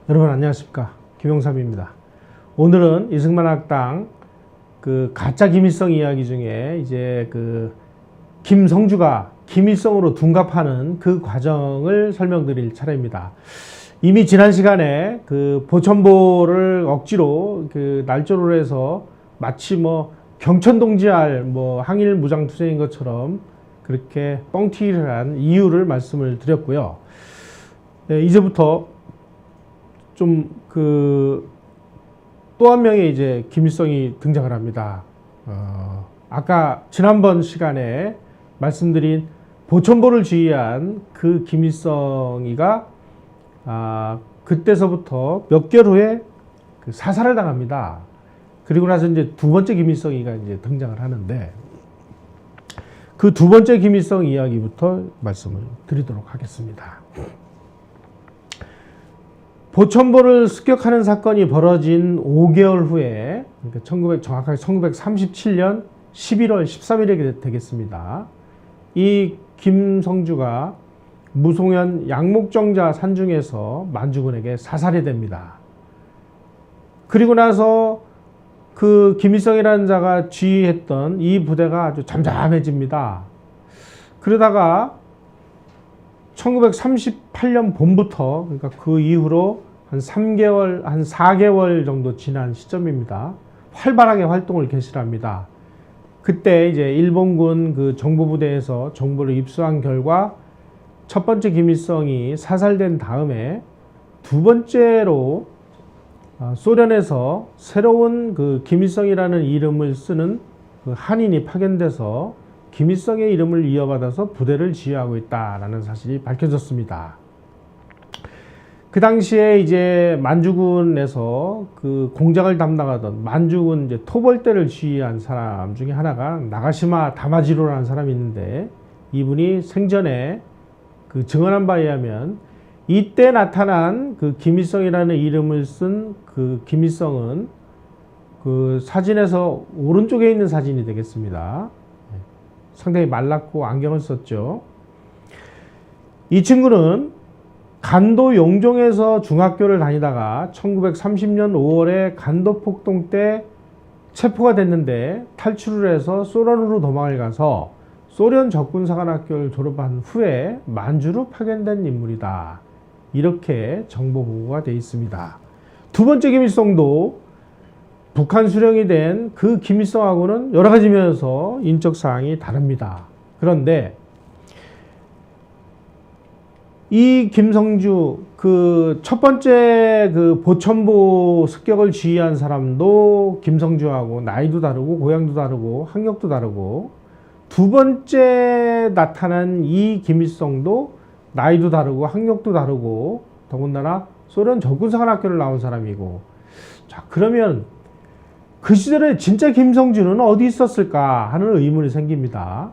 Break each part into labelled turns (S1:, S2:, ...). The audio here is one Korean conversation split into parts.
S1: 여러분 안녕하십니까, 김용삼입니다. 오늘은 이승만 학당 그 가짜 김일성 이야기 중에 이제 그 김성주가 김일성으로 둔갑하는 그 과정을 설명드릴 차례입니다. 이미 지난 시간에 그 보천보를 억지로 그 날조를 해서 마치 뭐 경천동지할 뭐 항일 무장투쟁인 것처럼 그렇게 뻥튀기를 한 이유를 말씀을 드렸고요. 네, 이제부터 좀 또 한 명의 이제 김일성이 등장을 합니다. 아까 지난번 시간에 말씀드린 보천보를 지휘한 그 김일성이가 그때서부터 몇 개월 후에 그 사살을 당합니다. 그리고 나서 이제 두 번째 김일성이가 이제 등장을 하는데, 그 두 번째 김일성 이야기부터 말씀을 드리도록 하겠습니다. 보천보를 습격하는 사건이 벌어진 5개월 후에, 그러니까 정확하게 1937년 11월 13일에 되겠습니다. 이 김성주가 무송현 양목정자 산중에서 만주군에게 사살이 됩니다. 그리고 나서 그 김일성이라는 자가 지휘했던 이 부대가 아주 잠잠해집니다. 그러다가 1938년 봄부터, 그러니까 그 이후로 한 4개월 정도 지난 시점입니다. 활발하게 활동을 개시합니다. 그때 이제 일본군 그 정보부대에서 정보를 입수한 결과 첫 번째 김일성이 사살된 다음에 두 번째로 소련에서 새로운 그 김일성이라는 이름을 쓰는 그 한인이 파견돼서 김일성의 이름을 이어받아서 부대를 지휘하고 있다라는 사실이 밝혀졌습니다. 그 당시에 이제 만주군에서 그 공작을 담당하던 만주군 이제 토벌대를 지휘한 사람 중에 하나가 나가시마 다마지로라는 사람이 있는데, 이분이 생전에 그 증언한 바에 의하면 이때 나타난 그 김일성이라는 이름을 쓴 그 김일성은 그 사진에서 오른쪽에 있는 사진이 되겠습니다. 상당히 말랐고 안경을 썼죠. 이 친구는 간도 용종에서 중학교를 다니다가 1930년 5월에 간도 폭동 때 체포가 됐는데 탈출을 해서 소련으로 도망을 가서 소련 적군사관학교를 졸업한 후에 만주로 파견된 인물이다. 이렇게 정보 보고가 되어 있습니다. 두 번째 김일성도 북한 수령이 된 그 김일성하고는 여러 가지 면에서 인적 사항이 다릅니다. 그런데 이 김성주 그 첫 번째 그 보천보 습격을 지휘한 사람도 김성주하고 나이도 다르고 고향도 다르고 학력도 다르고, 두 번째 나타난 이 김일성도 나이도 다르고 학력도 다르고 더군다나 소련 적군사관학교를 나온 사람이고, 자 그러면 그 시절에 진짜 김성주는 어디 있었을까 하는 의문이 생깁니다.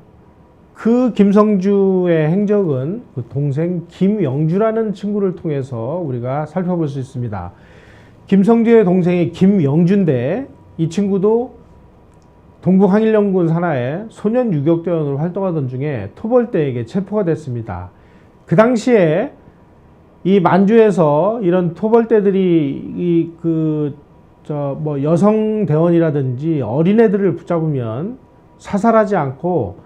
S1: 그 김성주의 행적은 그 동생 김영주라는 친구를 통해서 우리가 살펴볼 수 있습니다. 김성주의 동생이 김영주인데, 이 친구도 동북항일연군 산하에 소년 유격대원으로 활동하던 중에 토벌대에게 체포가 됐습니다. 그 당시에 이 만주에서 이런 토벌대들이 뭐 여성 대원이라든지 어린애들을 붙잡으면 사살하지 않고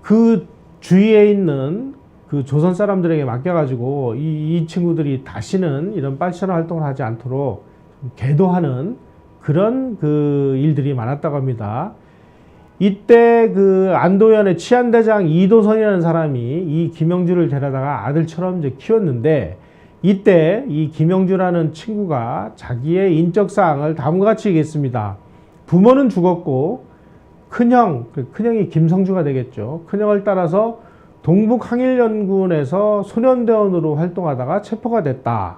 S1: 그 주위에 있는 그 조선 사람들에게 맡겨가지고 이 친구들이 다시는 이런 빨치산 활동을 하지 않도록 계도하는 그런 그 일들이 많았다고 합니다. 이때 그 안도연의 치안대장 이도선이라는 사람이 이 김영주를 데려다가 아들처럼 이제 키웠는데, 이때 이 김영주라는 친구가 자기의 인적 사항을 다음과 같이 얘기했습니다. 부모는 죽었고 큰형이 김성주가 되겠죠. 큰형을 따라서 동북항일연군에서 소년대원으로 활동하다가 체포가 됐다.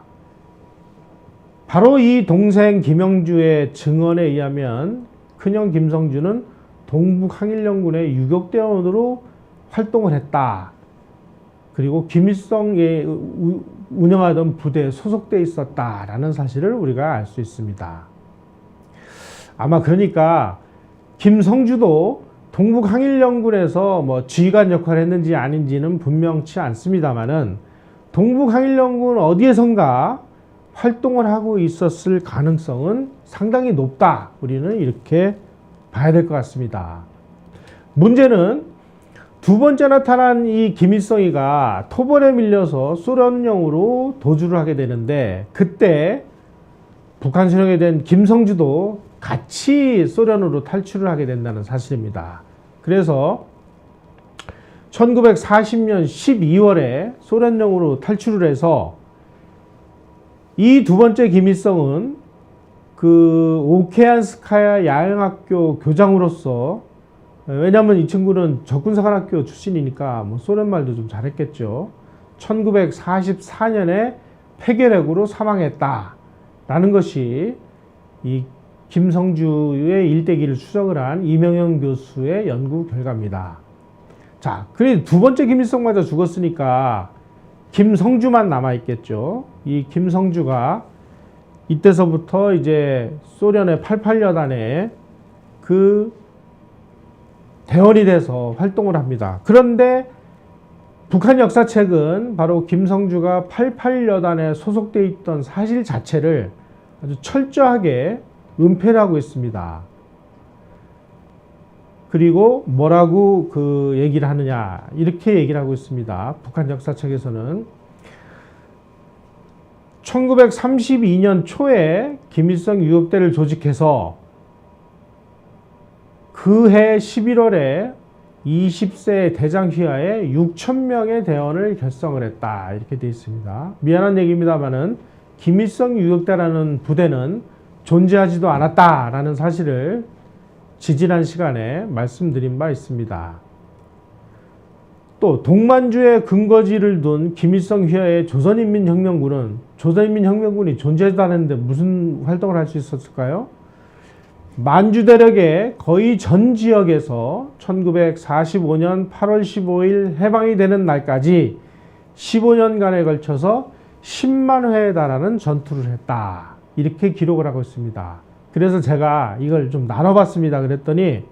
S1: 바로 이 동생 김영주의 증언에 의하면 큰형 김성주는 동북항일연군의 유격대원으로 활동을 했다. 그리고 김일성이 운영하던 부대에 소속돼 있었다라는 사실을 우리가 알 수 있습니다. 아마 그러니까 김성주도 동북항일연군에서 뭐 지휘관 역할을 했는지 아닌지는 분명치 않습니다만은 동북항일연군 어디에선가 활동을 하고 있었을 가능성은 상당히 높다. 우리는 이렇게 봐야 될 것 같습니다. 문제는 두 번째 나타난 이 김일성이가 토벌에 밀려서 소련령으로 도주를 하게 되는데, 그때 북한 세력에 된 김성주도 같이 소련으로 탈출을 하게 된다는 사실입니다. 그래서 1940년 12월에 소련령으로 탈출을 해서 이 두 번째 김일성은 그 오케안스카야 야영학교 교장으로서, 왜냐하면 이 친구는 적군사관학교 출신이니까 뭐 소련말도 좀 잘했겠죠. 1944년에 폐결핵으로 사망했다라는 것이 이 김성주의 일대기를 추적을 한 이명영 교수의 연구 결과입니다. 자, 그래 두 번째 김일성마저 죽었으니까 김성주만 남아있겠죠. 이 김성주가 이때서부터 이제 소련의 88여단에 그 대원이 돼서 활동을 합니다. 그런데 북한 역사책은 바로 김성주가 88여단에 소속되어 있던 사실 자체를 아주 철저하게 은폐를 하고 있습니다. 그리고 뭐라고 그 얘기를 하느냐, 이렇게 얘기를 하고 있습니다. 북한 역사책에서는 1932년 초에 김일성 유협대를 조직해서 그해 11월에 20세 대장휘하에 6,000명의 대원을 결성을 했다. 이렇게 되어 있습니다. 미안한 얘기입니다만은 김일성 유협대라는 부대는 존재하지도 않았다라는 사실을 지지난 시간에 말씀드린 바 있습니다. 또 동만주에 근거지를 둔 김일성 휘하의 조선인민혁명군은 조선인민혁명군이 존재하지도 않았는데 무슨 활동을 할 수 있었을까요? 만주 대륙의 거의 전 지역에서 1945년 8월 15일 해방이 되는 날까지 15년간에 걸쳐서 10만 회에 달하는 전투를 했다. 이렇게 기록을 하고 있습니다. 그래서 제가 이걸 좀 나눠봤습니다. 그랬더니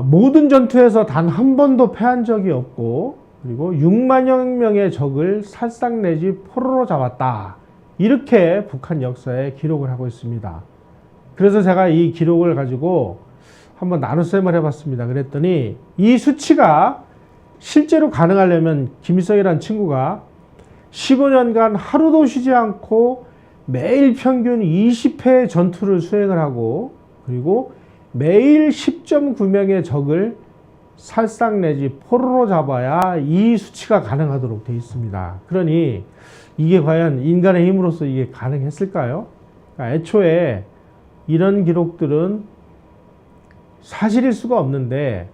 S1: 모든 전투에서 단 한 번도 패한 적이 없고, 그리고 6만여 명의 적을 살상 내지 포로로 잡았다. 이렇게 북한 역사에 기록을 하고 있습니다. 그래서 제가 이 기록을 가지고 한번 나눗셈을 해봤습니다. 그랬더니 이 수치가 실제로 가능하려면 김일성이라는 친구가 15년간 하루도 쉬지 않고 매일 평균 20회의 전투를 수행을 하고, 그리고 매일 10.9명의 적을 살상 내지 포로로 잡아야 이 수치가 가능하도록 되어 있습니다. 그러니 이게 과연 인간의 힘으로서 이게 가능했을까요? 그러니까 애초에 이런 기록들은 사실일 수가 없는데,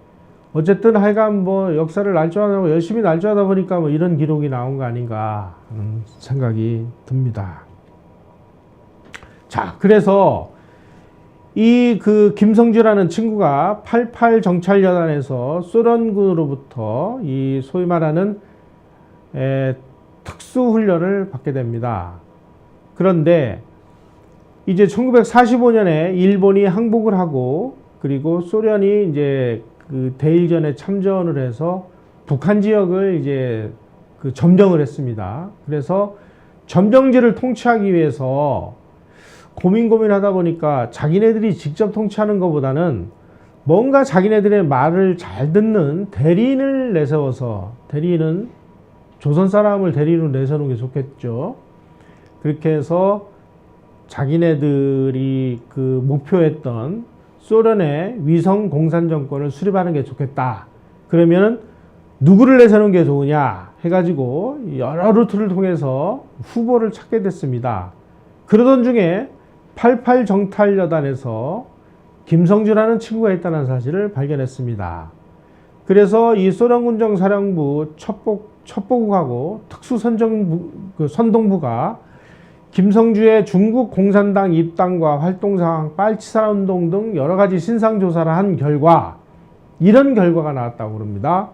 S1: 어쨌든 하여간 뭐 역사를 날조하고 열심히 날조하다 보니까 뭐 이런 기록이 나온 거 아닌가 하는 생각이 듭니다. 자, 그래서 이 그 김성주라는 친구가 88 정찰여단에서 소련군으로부터 이 소위 말하는 특수훈련을 받게 됩니다. 그런데 이제 1945년에 일본이 항복을 하고, 그리고 소련이 이제 그 대일전에 참전을 해서 북한 지역을 이제 그 점령을 했습니다. 그래서 점령지를 통치하기 위해서 고민하다 보니까 자기네들이 직접 통치하는 것보다는 뭔가 자기네들의 말을 잘 듣는 대리인을 내세워서, 대리인은 조선 사람을 대리인으로 내세우는 게 좋겠죠. 그렇게 해서 자기네들이 그 목표했던 소련의 위성 공산 정권을 수립하는 게 좋겠다. 그러면 누구를 내세우는 게 좋으냐 해가지고 여러 루트를 통해서 후보를 찾게 됐습니다. 그러던 중에 88 정찰여단에서 김성주라는 친구가 있다는 사실을 발견했습니다. 그래서 이 소련군정 사령부 첩보국하고 특수선동부가 김성주의 중국 공산당 입당과 활동상황, 빨치산 운동 등 여러 가지 신상조사를 한 결과 이런 결과가 나왔다고 합니다.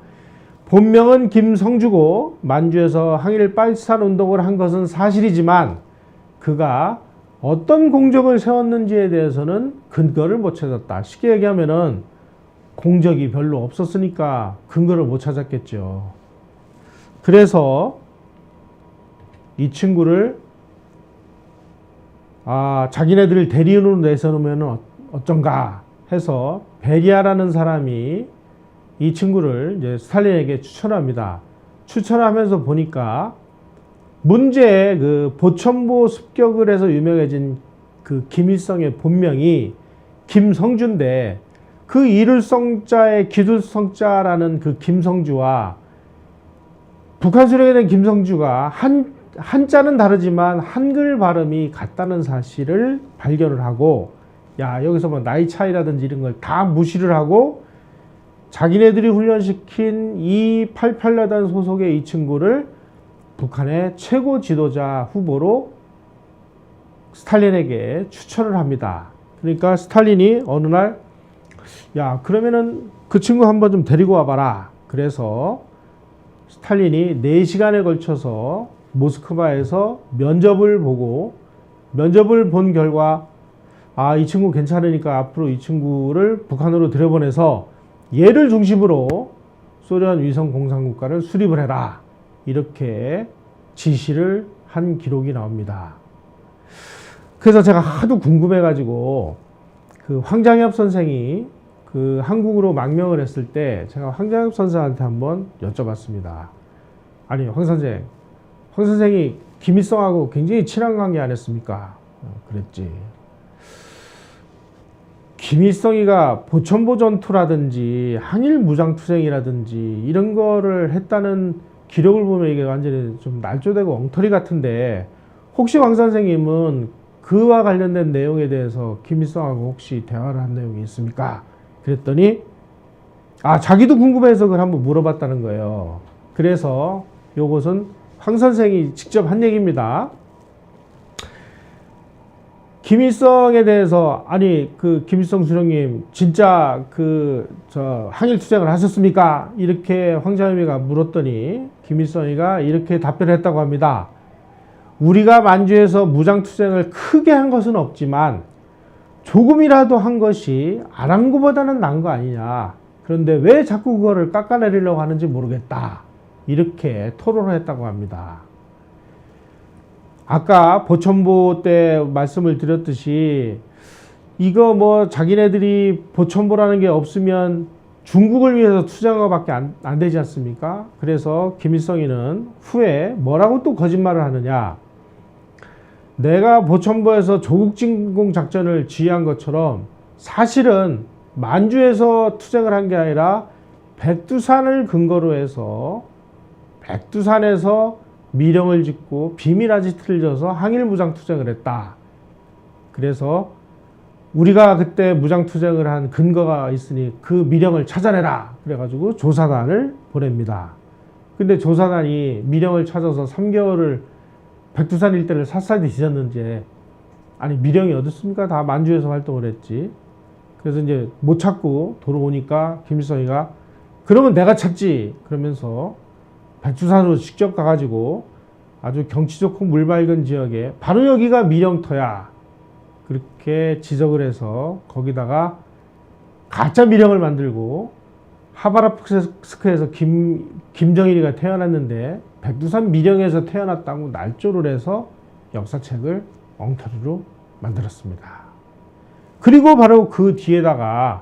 S1: 본명은 김성주고 만주에서 항일 빨치산 운동을 한 것은 사실이지만 그가 어떤 공적을 세웠는지에 대해서는 근거를 못 찾았다. 쉽게 얘기하면은 공적이 별로 없었으니까 근거를 못 찾았겠죠. 그래서 이 친구를 자기네들 대리인으로 내세우면 어쩐가 해서 베리아라는 사람이 이 친구를 이제 스탈린에게 추천합니다. 추천하면서 보니까 문제의 그 보천보 습격을 해서 유명해진 그 김일성의 본명이 김성주인데 그 이룰성자의 기둘성자라는 그 김성주와 북한 수령에 된 김성주가 한자는 다르지만 한글 발음이 같다는 사실을 발견을 하고 여기서 뭐 나이 차이라든지 이런 걸 다 무시를 하고 자기네들이 훈련시킨 이 88여단 소속의 이 친구를 북한의 최고 지도자 후보로 스탈린에게 추천을 합니다. 그러니까 스탈린이 어느 날 그러면은 그 친구 한번 좀 데리고 와봐라. 그래서 스탈린이 4시간에 걸쳐서 모스크바에서 면접을 보고 면접을 본 결과 이 친구 괜찮으니까 앞으로 이 친구를 북한으로 들여보내서 얘를 중심으로 소련 위성 공산국가를 수립을 해라. 이렇게 지시를 한 기록이 나옵니다. 그래서 제가 하도 궁금해가지고 그 황장엽 선생이 그 한국으로 망명을 했을 때 제가 황장엽 선생한테 한번 여쭤봤습니다. 아니 황 선생이 김일성하고 굉장히 친한 관계 아니었습니까? 그랬지. 김일성이가 보천보 전투라든지 한일 무장투쟁이라든지 이런 거를 했다는 기록을 보면 이게 완전히 좀 날조되고 엉터리 같은데 혹시 황 선생님은 그와 관련된 내용에 대해서 김일성하고 혹시 대화를 한 내용이 있습니까? 그랬더니 자기도 궁금해서 그걸 한번 물어봤다는 거예요. 그래서 요것은 황 선생이 직접 한 얘기입니다. 김일성에 대해서 그 김일성 수령님 진짜 항일 투쟁을 하셨습니까? 이렇게 황장엽이가 물었더니 김일성이가 이렇게 답변을 했다고 합니다. 우리가 만주에서 무장투쟁을 크게 한 것은 없지만 조금이라도 한 것이 안 한 것보다는 나은 거 아니냐. 그런데 왜 자꾸 그거를 깎아내리려고 하는지 모르겠다. 이렇게 토론을 했다고 합니다. 아까 보천보 때 말씀을 드렸듯이 이거 뭐 자기네들이 보천보라는 게 없으면 중국을 위해서 투쟁한 것밖에 안 되지 않습니까? 그래서 김일성이는 후에 뭐라고 또 거짓말을 하느냐. 내가 보천보에서 조국 진공 작전을 지휘한 것처럼 사실은 만주에서 투쟁을 한 게 아니라 백두산을 근거로 해서 백두산에서 미령을 짓고 비밀 아지트를 져서 항일 무장투쟁을 했다. 그래서 우리가 그때 무장투쟁을 한 근거가 있으니 그 미령을 찾아내라. 그래가지고 조사단을 보냅니다. 근데 조사단이 미령을 찾아서 3개월을 백두산 일대를 샅샅이 뒤졌는지 미령이 어딨습니까? 다 만주에서 활동을 했지. 그래서 이제 못 찾고 돌아오니까 김일성이가 그러면 내가 찾지. 그러면서 백두산으로 직접 가가지고 아주 경치 좋고 물 밝은 지역에 바로 여기가 미령터야. 그렇게 지적을 해서 거기다가 가짜 미령을 만들고 하바롭스크에서 김정일이가 태어났는데 백두산 미령에서 태어났다고 날조를 해서 역사책을 엉터리로 만들었습니다. 그리고 바로 그 뒤에다가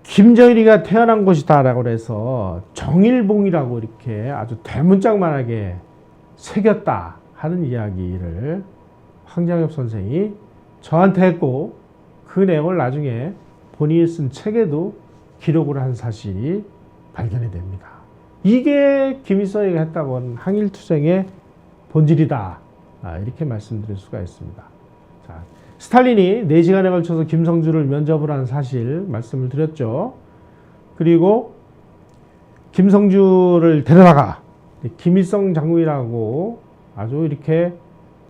S1: 김정일이가 태어난 곳이다라고 해서 정일봉이라고 이렇게 아주 대문짝만하게 새겼다 하는 이야기를 황장엽 선생이 저한테 했고 그 내용을 나중에 본인이 쓴 책에도 기록을 한 사실이 발견이 됩니다. 이게 김일성이가 했다고 하는 항일투쟁의 본질이다. 이렇게 말씀드릴 수가 있습니다. 자, 스탈린이 4시간에 걸쳐서 김성주를 면접을 한 사실 말씀을 드렸죠. 그리고 김성주를 데려다가 김일성 장군이라고 아주 이렇게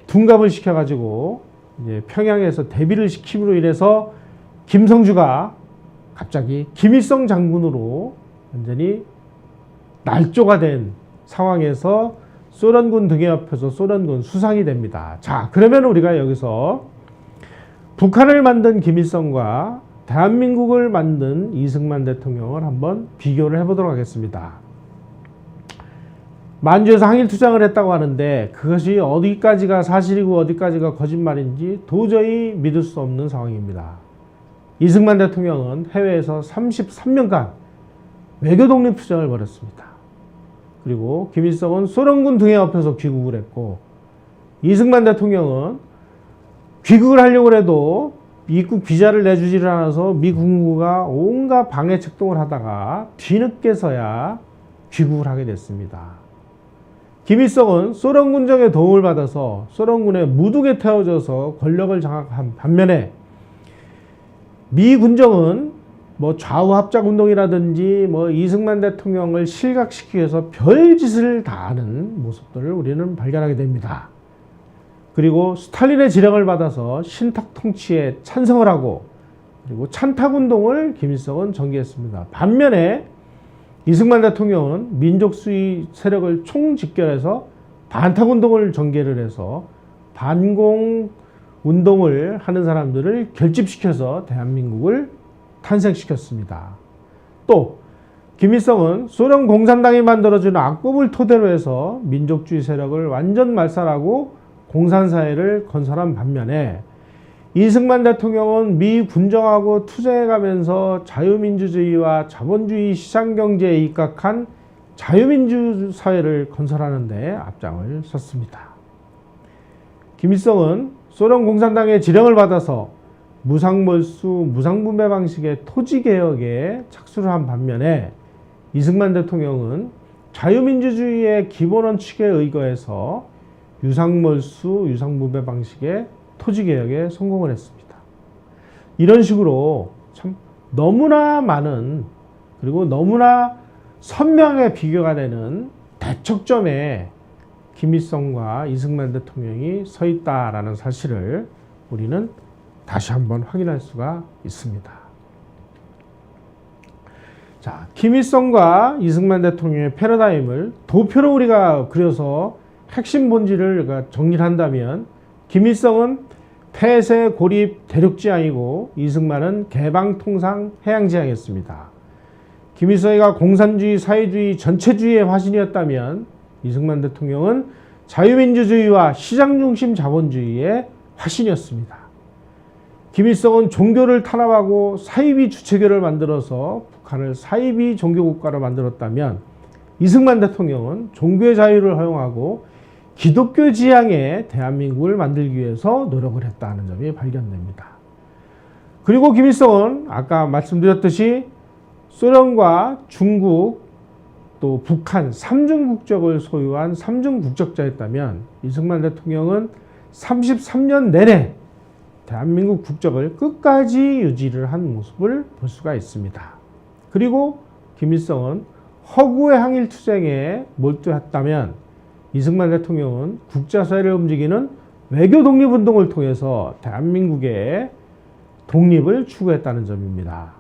S1: 둔갑을 시켜가지고 이제 평양에서 대비를 시킴으로 인해서 김성주가 갑자기 김일성 장군으로 완전히 날조가 된 상황에서 소련군 등에 업혀서 소련군 수상이 됩니다. 자, 그러면 우리가 여기서 북한을 만든 김일성과 대한민국을 만든 이승만 대통령을 한번 비교를 해보도록 하겠습니다. 만주에서 항일 투쟁을 했다고 하는데 그것이 어디까지가 사실이고 어디까지가 거짓말인지 도저히 믿을 수 없는 상황입니다. 이승만 대통령은 해외에서 33년간 외교 독립 투쟁을 벌였습니다. 그리고 김일성은 소련군 등에 업혀서 귀국을 했고, 이승만 대통령은 귀국을 하려고 해도 입국 비자를 내주지를 않아서 미 국무부가 온갖 방해 책동을 하다가 뒤늦게서야 귀국을 하게 됐습니다. 김일성은 소련 군정의 도움을 받아서 소련군의 무둑에 태워져서 권력을 장악한 반면에 미 군정은 좌우 합작 운동이라든지 이승만 대통령을 실각시키기 위해서 별짓을 다 하는 모습들을 우리는 발견하게 됩니다. 그리고 스탈린의 지령을 받아서 신탁 통치에 찬성을 하고, 그리고 찬탁 운동을 김일성은 전개했습니다. 반면에 이승만 대통령은 민족수의 세력을 총집결해서 반탁 운동을 전개를 해서 반공 운동을 하는 사람들을 결집시켜서 대한민국을 탄생시켰습니다. 또 김일성은 소련 공산당이 만들어준 악법을 토대로 해서 민족주의 세력을 완전 말살하고 공산사회를 건설한 반면에 이승만 대통령은 미 군정하고 투쟁해가면서 자유민주주의와 자본주의 시장경제에 입각한 자유민주 사회를 건설하는 데 앞장을 섰습니다. 김일성은 소련 공산당의 지령을 받아서 무상몰수, 무상분배 방식의 토지개혁에 착수를 한 반면에 이승만 대통령은 자유민주주의의 기본 원칙에 의거해서 유상몰수, 유상분배 방식의 토지개혁에 성공을 했습니다. 이런 식으로 참 너무나 많은, 그리고 너무나 선명하게 비교가 되는 대척점에 김일성과 이승만 대통령이 서 있다라는 사실을 우리는 다시 한번 확인할 수가 있습니다. 자, 김일성과 이승만 대통령의 패러다임을 도표로 우리가 그려서 핵심 본질을 정리를 한다면, 김일성은 폐쇄 고립 대륙지향이고 이승만은 개방 통상 해양지향이었습니다. 김일성이가 공산주의, 사회주의, 전체주의의 화신이었다면 이승만 대통령은 자유민주주의와 시장중심 자본주의의 화신이었습니다. 김일성은 종교를 탄압하고 사이비 주체교를 만들어서 북한을 사이비 종교국가로 만들었다면 이승만 대통령은 종교의 자유를 허용하고 기독교 지향의 대한민국을 만들기 위해서 노력을 했다는 점이 발견됩니다. 그리고 김일성은 아까 말씀드렸듯이 소련과 중국 또 북한 삼중 국적을 소유한 삼중 국적자였다면 이승만 대통령은 33년 내내 대한민국 국적을 끝까지 유지를 한 모습을 볼 수가 있습니다. 그리고 김일성은 허구의 항일 투쟁에 몰두했다면 이승만 대통령은 국제사회를 움직이는 외교 독립운동을 통해서 대한민국의 독립을 추구했다는 점입니다.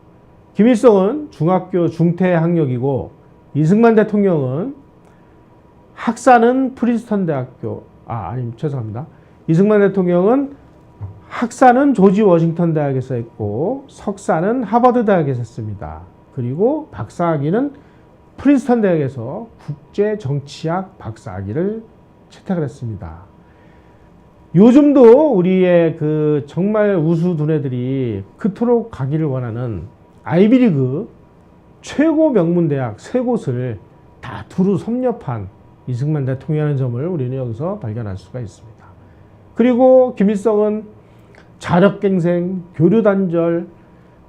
S1: 김일성은 중학교 중퇴 학력이고 이승만 대통령은 학사는 프린스턴 대학교, 죄송합니다. 이승만 대통령은 학사는 조지 워싱턴 대학에서 했고 석사는 하버드 대학에서 했습니다. 그리고 박사학위는 프린스턴 대학에서 국제정치학 박사학위를 채택을 했습니다. 요즘도 우리의 정말 우수 두뇌들이 그토록 가기를 원하는 아이비리그 최고 명문 대학 3곳을 다 두루 섭렵한 이승만 대통령이라는 점을 우리는 여기서 발견할 수가 있습니다. 그리고 김일성은 자력갱생, 교류단절,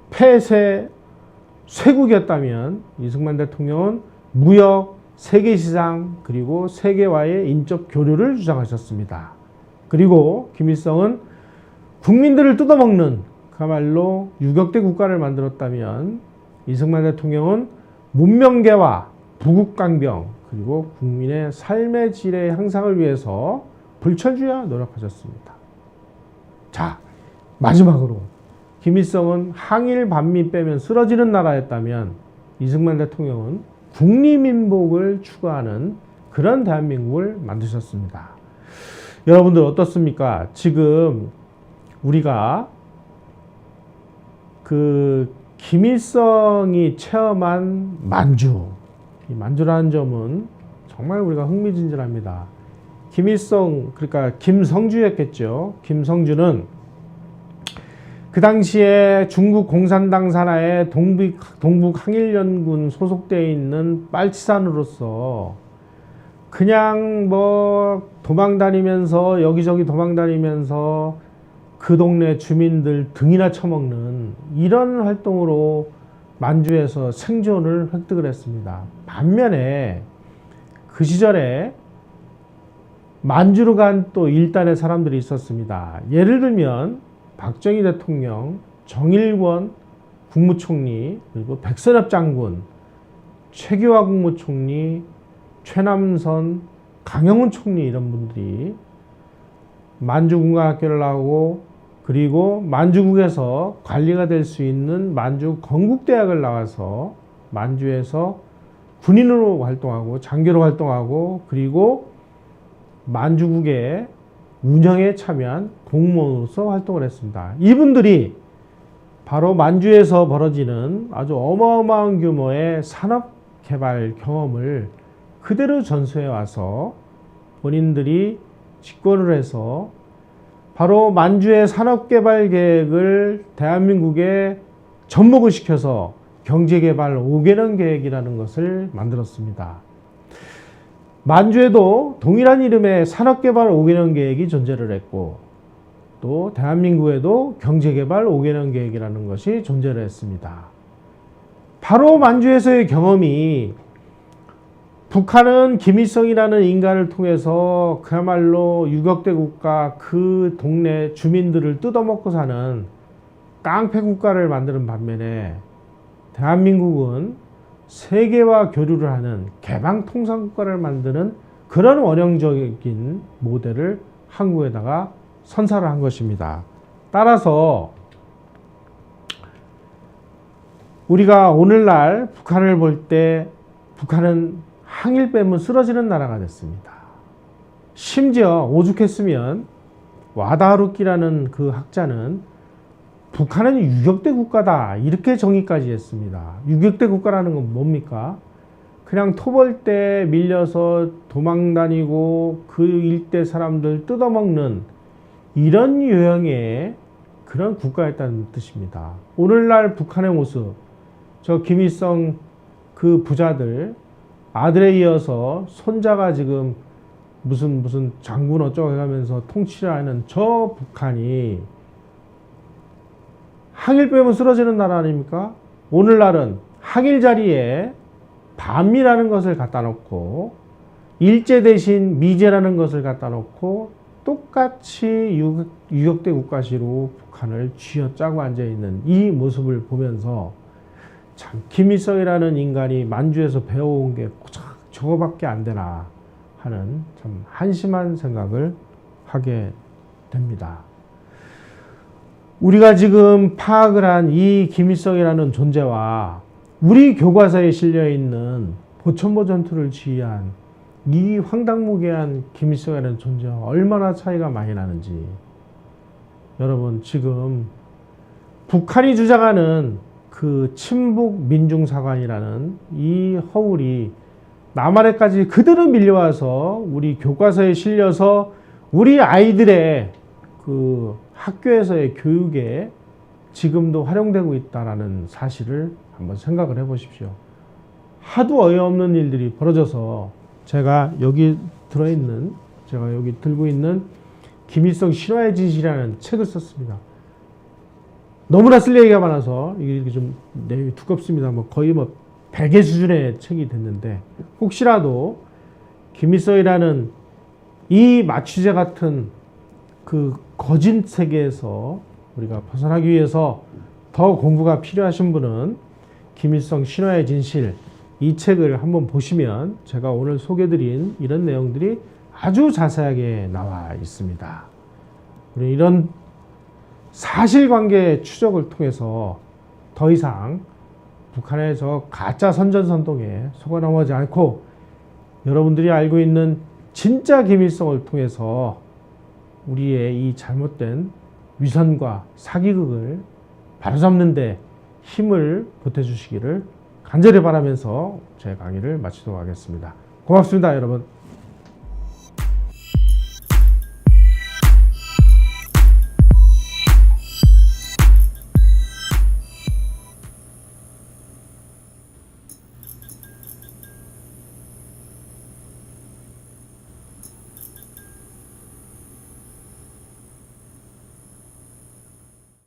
S1: 폐쇄, 쇄국이었다면 이승만 대통령은 무역, 세계시장, 그리고 세계와의 인적 교류를 주장하셨습니다. 그리고 김일성은 국민들을 뜯어먹는 그야말로 유격대 국가를 만들었다면 이승만 대통령은 문명계와 부국강병, 그리고 국민의 삶의 질의 향상을 위해서 불철주야 노력하셨습니다. 자, 마지막으로 김일성은 항일 반미 빼면 쓰러지는 나라였다면 이승만 대통령은 국리민복을 추구하는 그런 대한민국을 만드셨습니다. 여러분들 어떻습니까? 지금 우리가 김일성이 체험한 만주, 이 만주라는 점은 정말 우리가 흥미진진합니다. 김일성, 그러니까 김성주였겠죠. 김성주는 그 당시에 중국 공산당 산하의 동북 항일연군 소속되어 있는 빨치산으로서 그냥 뭐 도망다니면서 여기저기 도망다니면서 그 동네 주민들 등이나 쳐먹는 이런 활동으로 만주에서 생존을 획득을 했습니다. 반면에 그 시절에 만주로 간 또 일단의 사람들이 있었습니다. 예를 들면 박정희 대통령, 정일권 국무총리, 그리고 백선엽 장군, 최규하 국무총리, 최남선, 강영훈 총리 이런 분들이 만주군과학교를 나오고 그리고 만주국에서 관리가 될 수 있는 만주 건국대학을 나와서 만주에서 군인으로 활동하고 장교로 활동하고 그리고 만주국의 운영에 참여한 공무원으로서 활동을 했습니다. 이분들이 바로 만주에서 벌어지는 아주 어마어마한 규모의 산업개발 경험을 그대로 전수해 와서 본인들이 집권을 해서 바로 만주의 산업개발 계획을 대한민국에 접목을 시켜서 경제개발 5개년 계획이라는 것을 만들었습니다. 만주에도 동일한 이름의 산업개발 5개년 계획이 존재를 했고 또 대한민국에도 경제개발 5개년 계획이라는 것이 존재를 했습니다. 바로 만주에서의 경험이 북한은 김일성이라는 인간을 통해서 그야말로 유격대 국가 그 동네 주민들을 뜯어먹고 사는 깡패 국가를 만드는 반면에 대한민국은 세계와 교류를 하는 개방 통상 국가를 만드는 그런 원형적인 모델을 한국에다가 선사를 한 것입니다. 따라서 우리가 오늘날 북한을 볼 때 북한은 항일 빼면 쓰러지는 나라가 됐습니다. 심지어 오죽했으면 와다하루키라는 그 학자는 북한은 유격대 국가다 이렇게 정의까지 했습니다. 유격대 국가라는 건 뭡니까? 그냥 토벌대 밀려서 도망다니고 그 일대 사람들 뜯어먹는 이런 유형의 그런 국가였다는 뜻입니다. 오늘날 북한의 모습, 저 김일성 그 부자들 아들에 이어서 손자가 지금 무슨 장군 어쩌고 해가면서 통치를 하는 저 북한이 항일 빼면 쓰러지는 나라 아닙니까? 오늘날은 항일 자리에 반미라는 것을 갖다 놓고 일제 대신 미제라는 것을 갖다 놓고 똑같이 유격대 국가시로 북한을 쥐어짜고 앉아있는 이 모습을 보면서 참 김일성이라는 인간이 만주에서 배워온 게 저거밖에 안 되나 하는 참 한심한 생각을 하게 됩니다. 우리가 지금 파악을 한 이 김일성이라는 존재와 우리 교과서에 실려있는 보천보 전투를 지휘한 이 황당무계한 김일성이라는 존재와 얼마나 차이가 많이 나는지 여러분 지금 북한이 주장하는 그 친북 민중사관이라는 이 허울이 남한에까지 그대로 밀려와서 우리 교과서에 실려서 우리 아이들의 그 학교에서의 교육에 지금도 활용되고 있다는 사실을 한번 생각을 해 보십시오. 하도 어이없는 일들이 벌어져서 제가 여기 들고 있는 김일성 신화의 진실이라는 책을 썼습니다. 너무나 쓸 얘기가 많아서 이게 좀 내용이 두껍습니다. 거의 100의 수준의 책이 됐는데 혹시라도 김일성이라는 이 마취제 같은 그 거짓 세계에서 우리가 벗어나기 위해서 더 공부가 필요하신 분은 김일성 신화의 진실 이 책을 한번 보시면 제가 오늘 소개드린 이런 내용들이 아주 자세하게 나와 있습니다. 우리 이런 사실관계 추적을 통해서 더 이상 북한의 저 가짜 선전선동에 속아 넘어가지 않고 여러분들이 알고 있는 진짜 김일성을 통해서 우리의 이 잘못된 위선과 사기극을 바로잡는 데 힘을 보태주시기를 간절히 바라면서 제 강의를 마치도록 하겠습니다. 고맙습니다, 여러분.